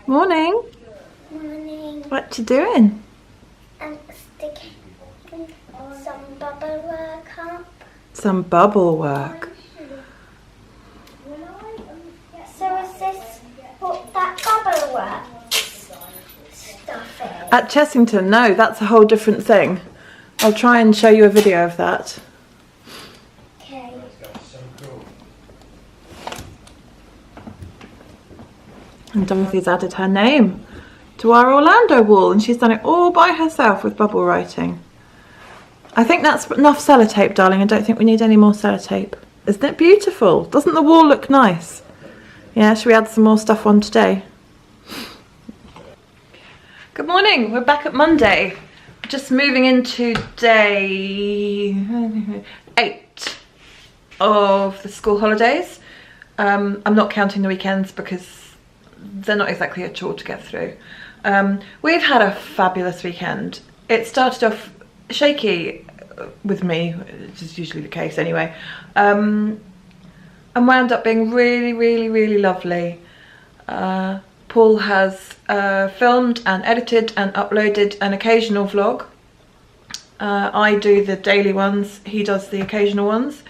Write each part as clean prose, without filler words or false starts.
Morning. Morning. What you doing? I'm sticking some bubble work up. Some bubble work. So is this what that bubble work stuff is? At Chessington, no, that's a whole different thing. I'll try and show you a video of that. Okay. And Dorothy's added her name to our Orlando wall, and she's done it all by herself with bubble writing. I think that's enough sellotape, darling. I don't think we need any more sellotape. Isn't it beautiful? Doesn't the wall look nice? Yeah, should we add some more stuff on today? Good morning, we're back at Monday. Just moving into day 8 of the school holidays. I'm not counting the weekends because they're not exactly a chore to get through. We've had a fabulous weekend. It started off shaky with me, which is usually the case anyway, and wound up being really lovely. Paul has filmed and edited and uploaded an occasional vlog. I do the daily ones, he does the occasional ones.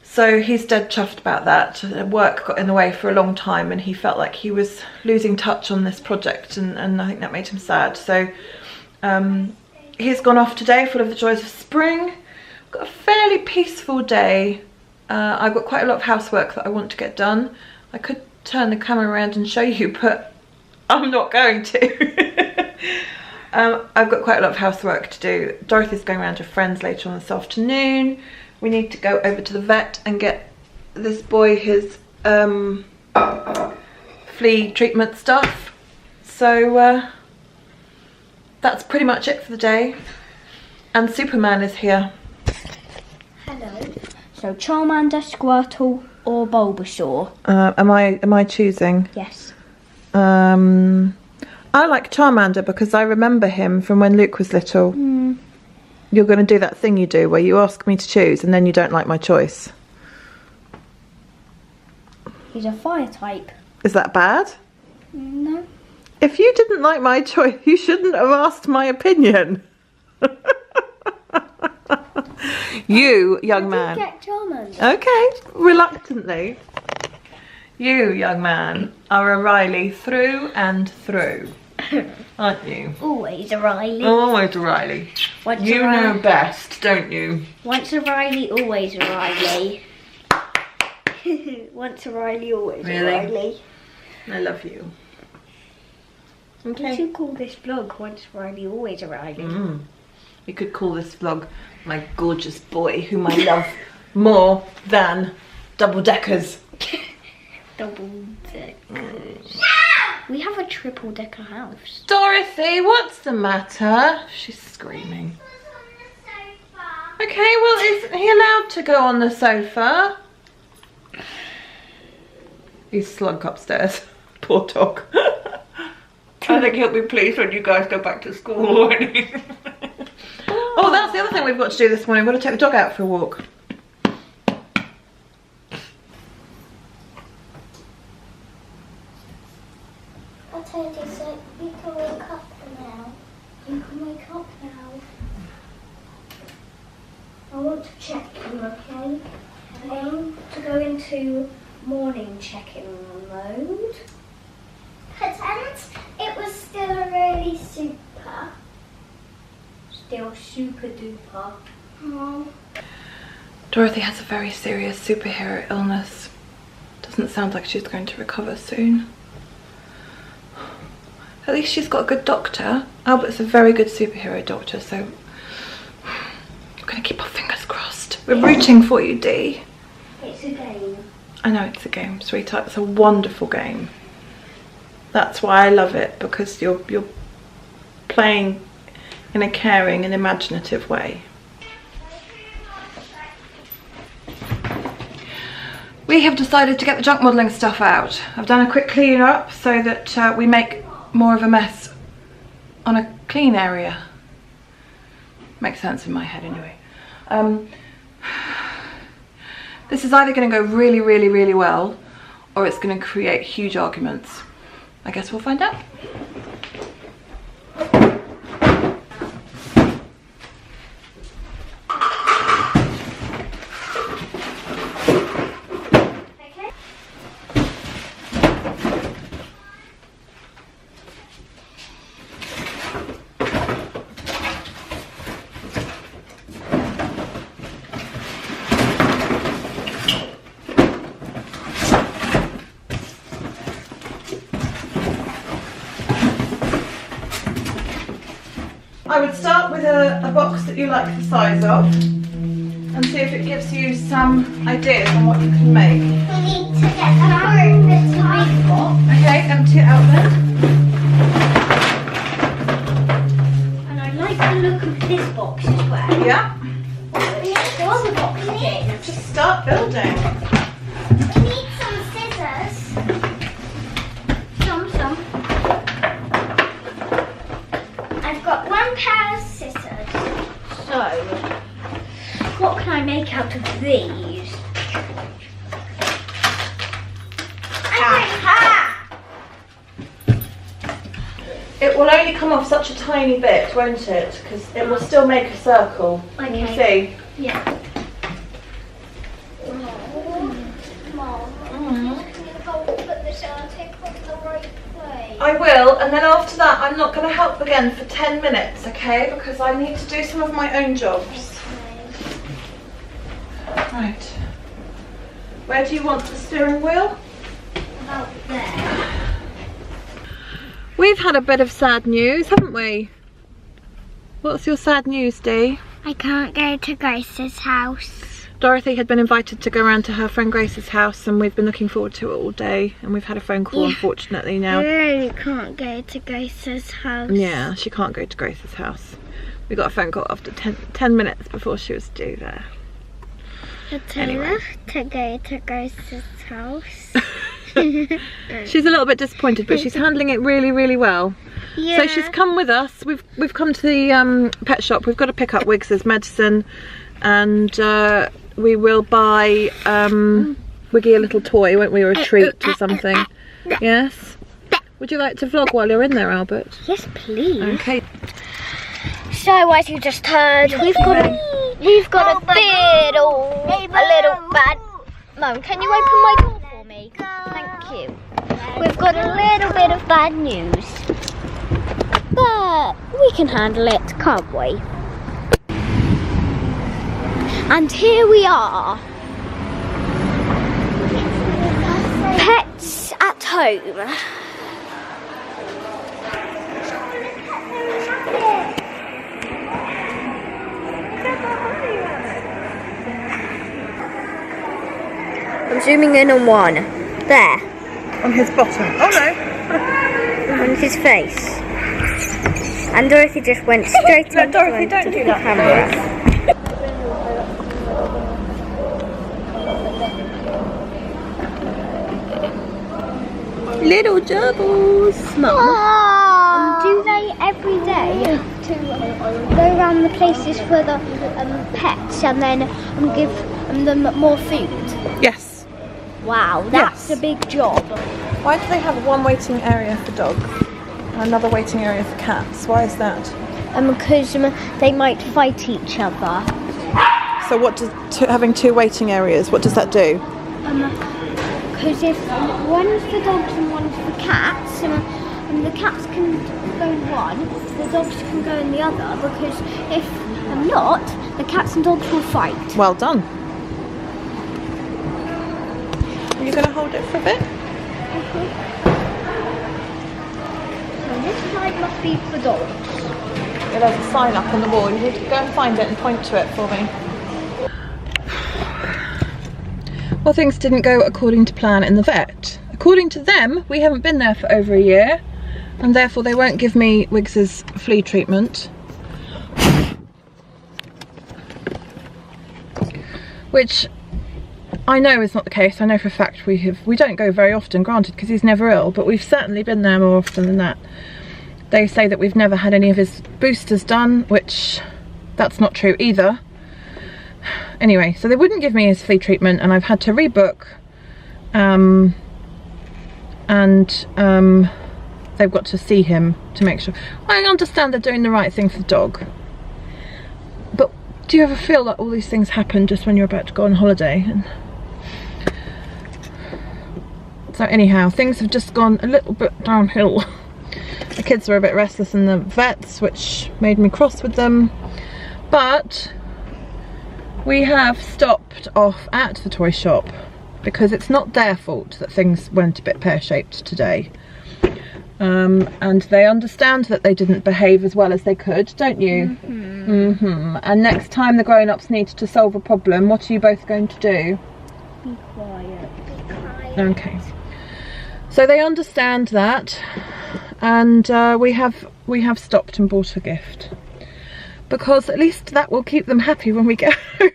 So he's dead chuffed about that. Work got in the way for a long time and he felt like he was losing touch on this project, and I think that made him sad. So he's gone off today full of the joys of spring. Got a fairly peaceful day. I've got quite a lot of housework that I want to get done. I could turn the camera around and show you, but I'm not going to. I've got quite a lot of housework to do. Dorothy's going around to friends later on this afternoon. We need to go over to the vet and get this boy his flea treatment stuff. So that's pretty much it for the day. And Superman is here. Hello. So Charmander, Squirtle or Bulbasaur? Am I choosing? Yes. I like Charmander because I remember him from when Luke was little. You're going to do that thing you do where you ask me to choose and then you don't like my choice. He's a fire type. Is that bad? No. If you didn't like my choice, you shouldn't have asked my opinion. You, young man. Get Charmander. Okay, reluctantly. You, young man, are a Riley through and through. Aren't you? Always a Riley. Always a Riley. You know best, don't you? Once a Riley, always a Riley. Once a Riley, always a Riley. I love you. Okay. You should call this vlog Once a Riley, always a Riley. You could call this vlog My Gorgeous Boy Whom I Love More Than Double Deckers. Double deckers. We have a triple decker house. Dorothy, what's the matter? She's screaming. Okay, well, isn't he allowed to go on the sofa? He's slunk upstairs. Poor dog. I think he'll be pleased when you guys go back to school already. Oh, that's the other thing we've got to do this morning. We've got to take the dog out for a walk. I told you so. You can wake up now. You can wake up now. I want to check him, okay? I'm going to go into morning check-in mode. Pretend it was still really super. Still super duper. Oh. Dorothy has a very serious superhero illness. Doesn't sound like she's going to recover soon. At least she's got a good doctor. Albert's a very good superhero doctor, so we're going to keep our fingers crossed. We're rooting for you, Dee. It's a game. I know it's a game, sweetheart. It's a wonderful game. That's why I love it, because you're playing in a caring and imaginative way. We have decided to get the junk modelling stuff out. I've done a quick clean up so that we make more of a mess on a clean area. Makes sense in my head anyway. This is either going to go really well, or it's going to create huge arguments. I guess we'll find out. I would start with a box that you like the size of and see if it gives you some ideas on what you can make. We need to get the big box. Okay, empty it out then. And I like the look of this box as well. Yeah. The other box again. Just start building. We need some scissors. Some. I've got one pair of scissors. So, what can I make out of these? It will only come off such a tiny bit, won't it? Because it will still make a circle. Can you see? Yeah. I will, and then after that I'm not going to help again for 10 minutes, okay? Because I need to do some of my own jobs. Right. Where do you want the steering wheel? About there. We've had a bit of sad news, haven't we? What's your sad news, Dee? I can't go to Grace's house. Dorothy had been invited to go around to her friend Grace's house, and we've been looking forward to it all day, and we've had a phone call, unfortunately, now. I really can't go to Grace's house. Yeah, she can't go to Grace's house. We got a phone call after 10 minutes before she was due there. Tell her to go to Grace's house. She's a little bit disappointed, but she's handling it really, really well. Yeah. So she's come with us. We've come to the pet shop. We've got to pick up Wiggs's medicine, and we will buy Wiggy a little toy, won't we, or a treat or something. Yes? Would you like to vlog while you're in there, Albert? Yes, please. Okay. So as you just heard, we've got a little bad. Mum, can you open my door for me? Thank you. We've got a little bit of bad news, but we can handle it, can't we? And here we are. Pets at home. I'm zooming in on one. There. On his bottom. Oh no. On his face. And Dorothy just went straight No, into Dorothy, don't do that. camera. Little gerbils. Mum, do they every day to go around the places for the pets and then give them more food? Yes. Wow, that's a big job. Why do they have one waiting area for dogs and another waiting area for cats? Why is that? Because they might fight each other. So what does having two waiting areas, what does that do? Because if one's for dogs and one's for cats, and the cats can go in one, the dogs can go in the other, because if not, the cats and dogs will fight. Well done. Are you going to hold it for a bit? So this side must be for dogs. Yeah, there's a sign up on the wall. You need to go and find it and point to it for me. Well, things didn't go according to plan in the vet. According to them, we haven't been there for over a year, and therefore they won't give me Wiggs's flea treatment. Which I know is not the case. I know for a fact we don't go very often, granted, because he's never ill, but we've certainly been there more often than that. They say that we've never had any of his boosters done, which that's not true either. Anyway, so they wouldn't give me his flea treatment, and I've had to rebook they've got to see him to make sure. I understand they're doing the right thing for the dog, but do you ever feel like all these things happen just when you're about to go on holiday? And so anyhow, things have just gone a little bit downhill. The kids were a bit restless in the vets, which made me cross with them, but we have stopped off at the toy shop because it's not their fault that things went a bit pear-shaped today. And they understand that they didn't behave as well as they could, don't you? And next time the grown-ups need to solve a problem, what are you both going to do? Be quiet. Be quiet. Okay. So they understand that, and we have stopped and bought a gift, because at least that will keep them happy when we get home.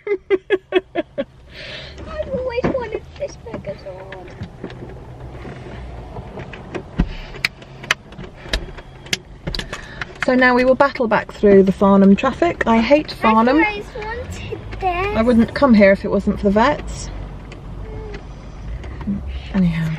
I've always wanted this Megazord. So now we will battle back through the Farnham traffic. I hate Farnham. I've always wanted this. I wouldn't come here if it wasn't for the vets. Anyhow.